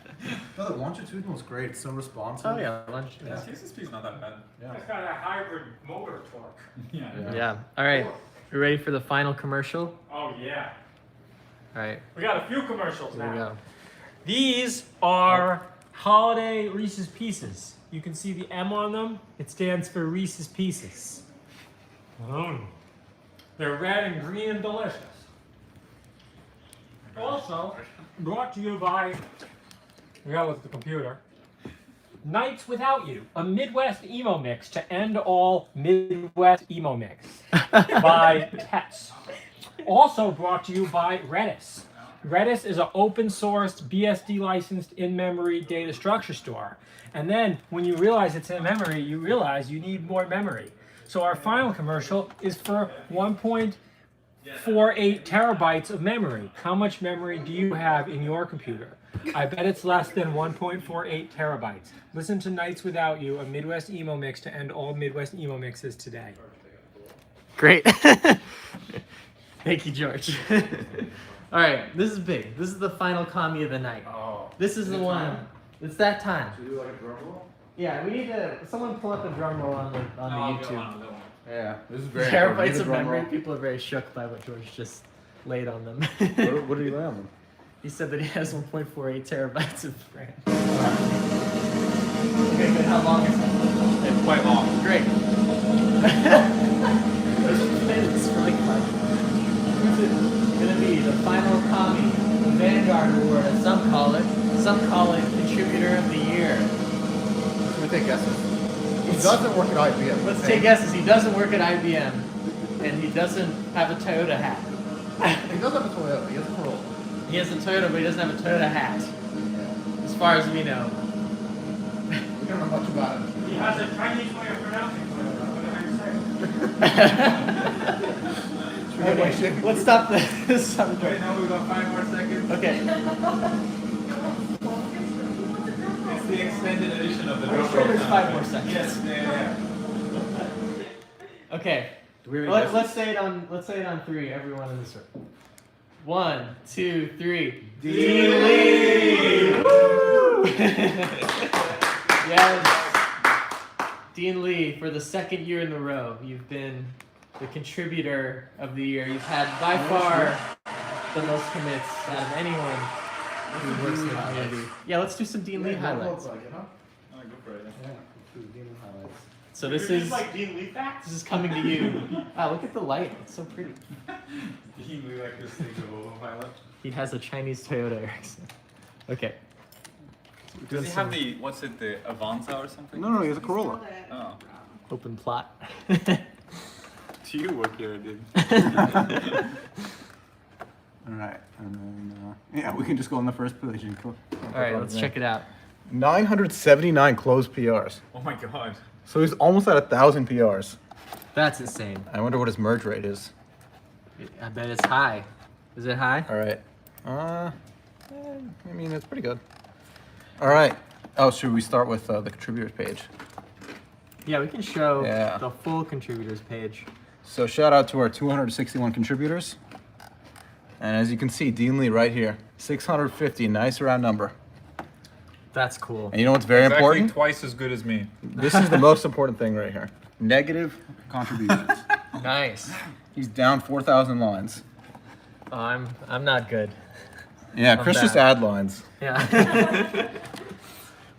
No, the longitudinal is great. It's so responsive. Oh yeah, lunch. Yeah, CSSP is not that bad. Yeah. It's got a hybrid motor torque. Yeah. Yeah. All right. You ready for the final commercial? Oh yeah. All right. We got a few commercials Here we now. go. These are holiday Reese's Pieces. You can see the M on them. It stands for Reese's Pieces. They're red and green and delicious. Also, brought to you by, we gotta look at the computer, Nights Without You, a Midwest emo mix to end all Midwest emo mix by Tets. Also brought to you by Redis. Redis is an open source BSD licensed in-memory data structure store. And then when you realize it's in memory, you realize you need more memory. So our final commercial is for 1.48 terabytes of memory. How much memory do you have in your computer? I bet it's less than 1.48 terabytes. Listen to Nights Without You, a Midwest emo mix to end all Midwest emo mixes today. Great. Thank you, George. All right, this is big. This is the final commie of the night. Oh. This is the one. It's that time. Should we do like a drum roll? Yeah, we need to. Someone pull up a drum roll on the YouTube. Yeah, this is very Terabytes important. of Drum memory. roll. People are very shook by what George just laid on them. What did he lay on them? He said that he has 1.48 terabytes of RAM. Okay, good. How long is it? It's quite long. Great. It's really fun. Who's it gonna be? The final commie, the Vanguard Award, as some call it. Some call it Contributor of the Year. Should we take guesses? He doesn't work at IBM. Let's take guesses. He doesn't work at IBM, and he doesn't have a Toyota hat. He does have a Toyota. He has a Corolla. He has a Toyota, but he doesn't have a Toyota hat, as far as we know. We don't know much about it. He has a Chinese way of pronouncing it. Okay, let's stop this. Right now we've got 5 more seconds. Okay. It's the extended edition of the I'm sure there's 5 more seconds. Yes, yeah. Okay. Do we have any guesses? Let's say it on 3. Everyone in this room. 1, 2, 3. Dean Lee. Woo! Yes. Dean Lee, for the 2nd year in a row, you've been the contributor of the year. You've had by far the most commits out of anyone who works in the community. Yeah, let's do some Dean Lee highlights. Like, you know? Oh, go for it. Yeah, do Dean Lee highlights. So this is Dean Lee facts? this is coming to you. Wow, look at the light. It's so pretty. He like this thing of autopilot. He has a Chinese Toyota Ericsson. Okay. Does he have the, what's it, the Avanza or something? No, he has a Corolla. Oh. Open plot. Do you work here, dude? All right, and then yeah, we can just go on the first page and go. All right, let's check it out. 979 closed PRs. Oh my god. So he's almost at 1,000 PRs. That's insane. I wonder what his merge rate is. I bet it's high. Is it high? All right. I mean, it's pretty good. All right. Oh, should we start with the contributors page? Yeah, we can show Yeah. the full contributors page. So shout out to our 261 contributors. And as you can see, Dean Lee right here, 650, nice round number. That's cool. And you know what's very Exactly important? twice as good as me. This is the most important thing right here. Negative contributions. Nice. He's down 4,000 lines. Oh, I'm not good. Yeah, I'm Chris just bad. add lines. Yeah.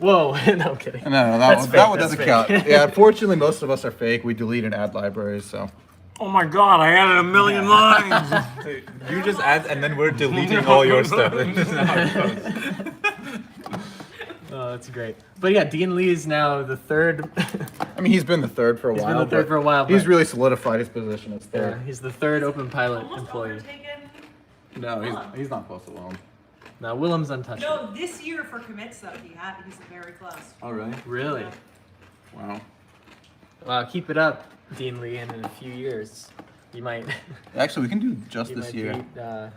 Whoa, no I'm kidding. No, That's that one fake, doesn't that's count. fake. Yeah, unfortunately, most of us are fake. We delete and add libraries, so. Oh my god, I added 1,000,000 lines. You just add, and then we're deleting all your stuff. This is how it goes. Oh, that's great. But yeah, Dean Lee is now the third. I mean, he's been the third for a He's while. been the third but for a while, He's but- really solidified his position as Yeah, third. he's the third open pilot Almost employee. overtaken. No, he's not close to Willem. No, Willem's untouchable. No, this year for commits though, he's very close. All right. Really? Wow. Wow, keep it up, Dean Lee, and in a few years, you might. Actually, we can do just you this might year. beat,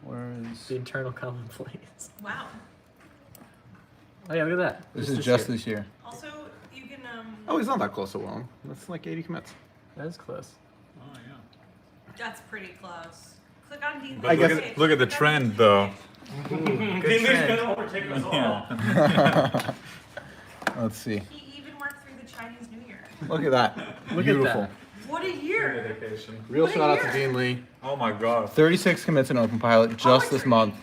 Where is? the internal common please. Wow. Oh yeah, look at that. This is just this year. Also, you can Oh, he's not that close to Willem. That's like 80 commits. That is close. Oh yeah. that's pretty close. Click on Dean. But look at the trend though. Good Dean Lee's trend. gonna overtake us all. Yeah. Let's see. He even worked through the Chinese New Year. Look at that. Look at Beautiful. that. What a year! Dedication. Real What a shout out to year. Dean Lee. Oh my god. 36 commits in OpenPilot just this Poetry. month.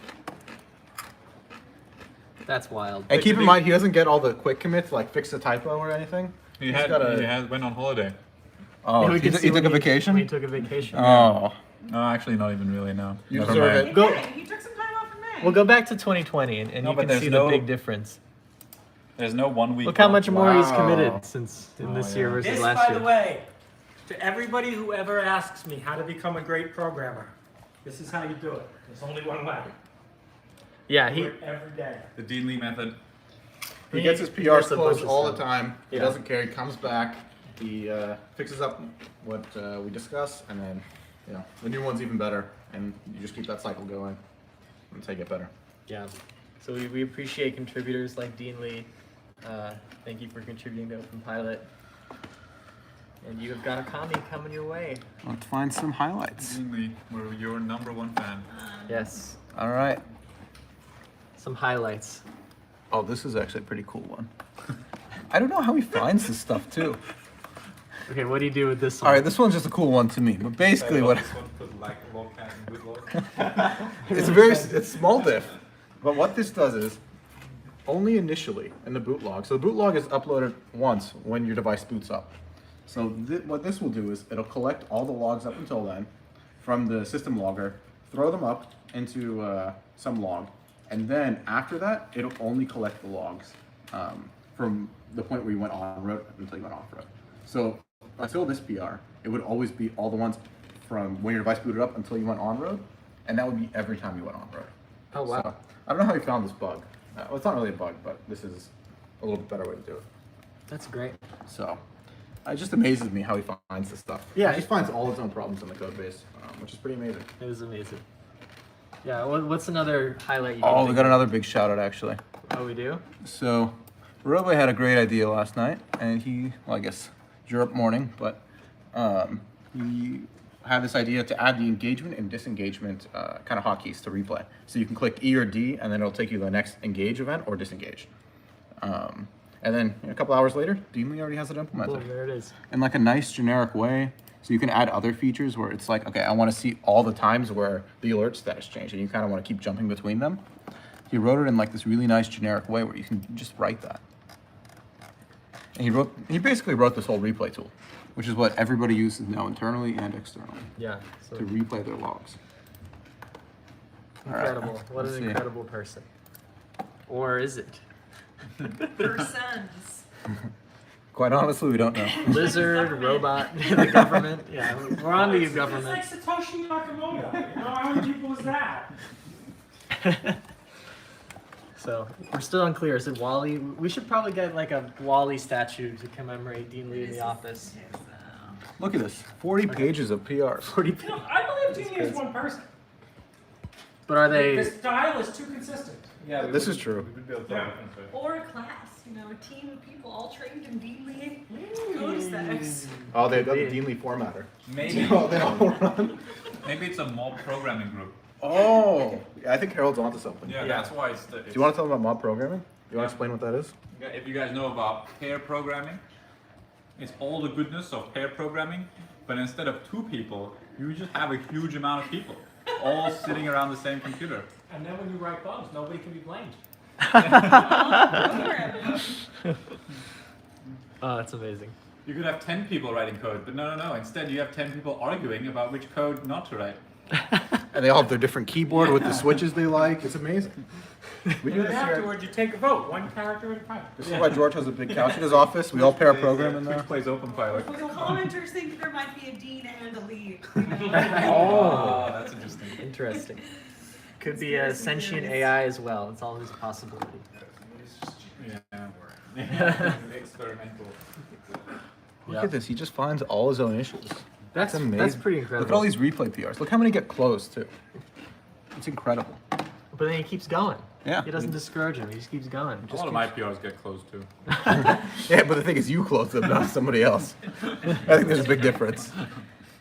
That's wild. And keep in mind, he doesn't get all the quick commits, like fix a typo or anything. He He's had gotta- went on holiday. Oh, Yeah, we he can see took when a he vacation? took a vacation. Oh. No, actually not even really, no. You Never deserve mind. it. Go- He took some time off in May. We'll go back to 2020 and No, you but can there's see no- the big difference. There's no 1 week. Look how off. much more he's Wow. committed since in Oh, this year yeah. versus This, last by year. the way, to everybody who ever asks me how to become a great programmer, this is how you do it. There's only one way. Yeah, Do he it every day. The Dean Lee method. He gets his He PRs gets a bunch closed of all the stuff. time. He Yeah. doesn't care. He comes back. He fixes up what we discuss, and then the new one's even better. And you just keep that cycle going until you get better. Yeah. So we appreciate contributors like Dean Lee. Thank you for contributing to OpenPilot. And you have got a commie coming your way. Let's find some highlights. Dean Lee, we're your #1 fan. Yes. All right. Some highlights. Oh, this is actually a pretty cool one. I don't know how he finds this stuff too. Okay, what do you do with this one? All right, this one's just a cool one to me. But basically, what it's small diff. But what this does is only initially in the boot log. So the boot log is uploaded once when your device boots up. So what this will do is it'll collect all the logs up until then from the system logger, throw them up into some log, and then after that it'll only collect the logs from the point where you went on road until you went off road. So until this PR, it would always be all the ones from when your device booted up until you went on road, and that would be every time you went on road. Oh, wow. So, I don't know how he found this bug. Well, it's not really a bug, but this is a little bit better way to do it. That's great. So it just amazes me how he finds this stuff. Yeah, He just finds all his own problems in the code base, which is pretty amazing. It was amazing. Yeah, what's another highlight you can Oh, we think got of? another big shout out actually. Oh, we do? So Robo had a great idea last night, and well, I guess Europe morning, but he had this idea to add the engagement and disengagement kind of hotkeys to replay. So you can click E or D, and then it'll take you to the next engage event or disengage. And then a couple hours later, Dean Lee already has it implemented Boom, there it is. in like a nice generic way. So you can add other features where it's like, okay, I want to see all the times where the alert status changed, and you kind of want to keep jumping between them. He wrote it in like this really nice generic way where you can just write that. And he basically wrote this whole replay tool, which is what everybody uses now internally and externally Yeah. So to replay their logs. All right, incredible. What let's an see. incredible person. Or is it? Persons. Quite honestly, we don't know. Lizard, robot, the government. Yeah, we're on to you, It's government. like Satoshi Nakamoto. You know, how many people was that? So we're still unclear. Is it Wally? We should probably get like a Wally statue to commemorate Dean Lee in the office. Look at this. 40 pages of PRs. 40 You know, I believe Dean is one person. But are The they? style is too consistent. Yeah, This is true. We would build Yeah. different way. Or a class, you know, a team of people all trained in Dean Lee code aesthetics. Oh, they've got the Dean Lee formatter. Maybe, Oh, they all run. maybe it's a mob programming group. Oh, I think Harold's onto something. Yeah, Yeah. that's why it's. Do you want to tell them about mob programming? You want to explain what that is? If you guys know about pair programming, it's all the goodness of pair programming, but instead of 2 people, you just have a huge amount of people, all sitting around the same computer. And then when you write bugs, nobody can be blamed. Oh, that's amazing. You could have 10 people writing code, but no. Instead, you have 10 people arguing about which code not to write. And they all have their different keyboard with the switches they like. It's amazing. We do And this here. afterwards, you take a vote, one character at a time. This is why George has a big couch in his office. We all pair program in there. Which plays OpenPilot. The commenters think there might be a Dean and a Lee. You know? Oh, that's interesting. Interesting. Could be a sentient AI as well. It's always a possibility. Yeah. Experimental. Look at this. He just finds all his own issues. That's amazing. That's pretty incredible. Look at all these replay PRs. Look how many get closed too. It's incredible. But then he keeps going. Yeah. He doesn't discourage him. He just keeps going. A lot of my PRs get closed too. Yeah, but the thing is, you close them, not somebody else. I think there's a big difference.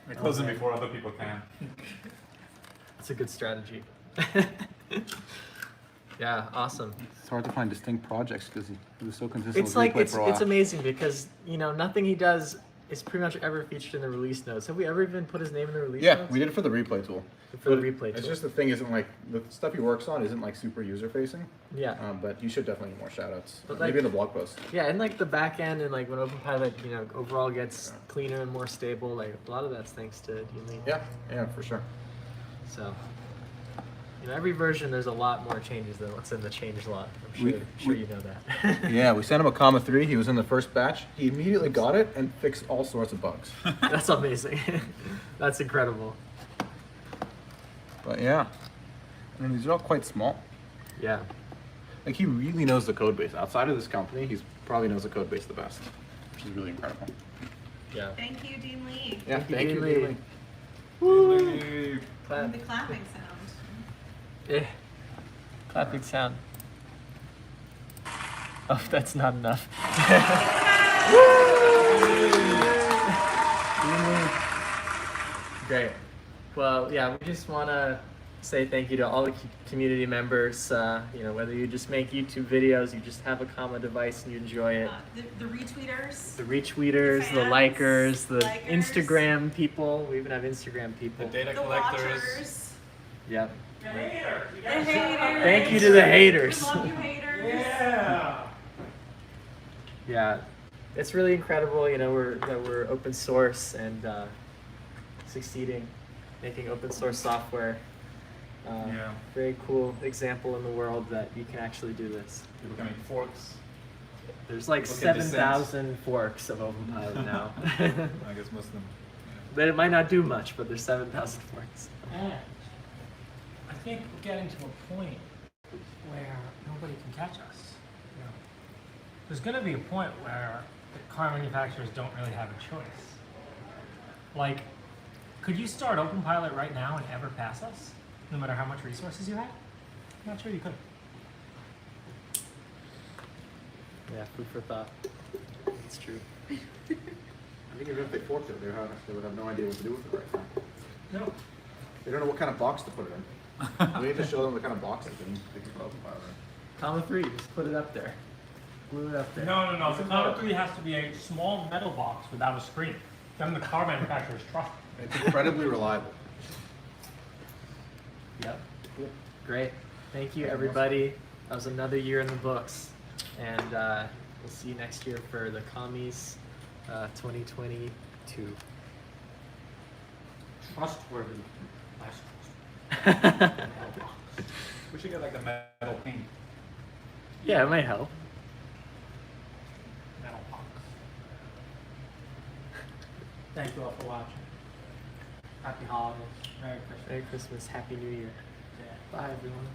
I close them before other people can. That's a good strategy. Yeah, awesome. It's hard to find distinct projects because he was so consistent It's with like replay it's for a while. it's amazing because nothing he does is pretty much ever featured in the release notes. Have we ever even put his name in the release Yeah, notes? we did it for the replay tool. For the But replay It's tool. just the thing isn't like the stuff he works on isn't like super user facing. Yeah. But you should definitely get more shout outs. But, Maybe like- in the blog post. Yeah, and like the back end and like when OpenPilot, overall gets cleaner and more stable, like a lot of that's thanks to Dean Lee. Yeah, for sure. So, every version there's a lot more changes than what's in the change log. I'm We- sure we- you know that. Yeah, we sent him a comma 3. He was in the first batch. He immediately got it and fixed all sorts of bugs. That's amazing. That's incredible. But yeah, I mean, these are all quite small. Yeah. Like he really knows the code base. Outside of this company, he's probably knows the code base the best, which is really incredible. Yeah. Thank you, Dean Lee. Yeah, Thank you, Dean Lee. Lee. Woo! Clap. The clapping sound. Eh. Clapping sound. Oh, that's not enough. Great. Well, yeah, we just want to say thank you to all the community members. Whether you just make YouTube videos, you just have a comma device and you enjoy it. The retweeters. The retweeters, the fans, likers, the likers. Instagram people. We even have Instagram The people. data The collectors. watchers. Yep. The hater. The haters. Thank you to the haters. We love you, haters. Yeah. Yeah, it's really incredible, that we're open source and succeeding, making open source software. Yeah. Very cool example in the world that you can actually do this. People can make forks. There's like Look at Descent. 7,000 forks of OpenPilot now. I guess most of them. But it might not do much, but there's 7,000 forks. And I think we're getting to a point where nobody can catch us. There's going to be a point where the car manufacturers don't really have a choice. Like, could you start OpenPilot right now and ever pass us, no matter how much resources you had? I'm not sure you could. Yeah, food for thought. It's true. I think even if they forked it, they would have no idea what to do with it right now. No. They don't know what kind of box to put it in. We need to show them the kind of box they can put open file in. Comma 3, just put it up there. Glue it up there. No. The Commodore 3 has to be a small metal box without a screen. Then the car manufacturers trust it. It's incredibly reliable. Yep. Great. Thank you, everybody. That was another year in the books. And we'll see you next year for the Commies 2022. Trustworthy. Less trustworthy. We should get like the metal paint. Yeah, it might help. Metal box. Thank you all for watching. Happy holidays. Merry Christmas. Merry Christmas. Happy New Year. Yeah. Bye, everyone.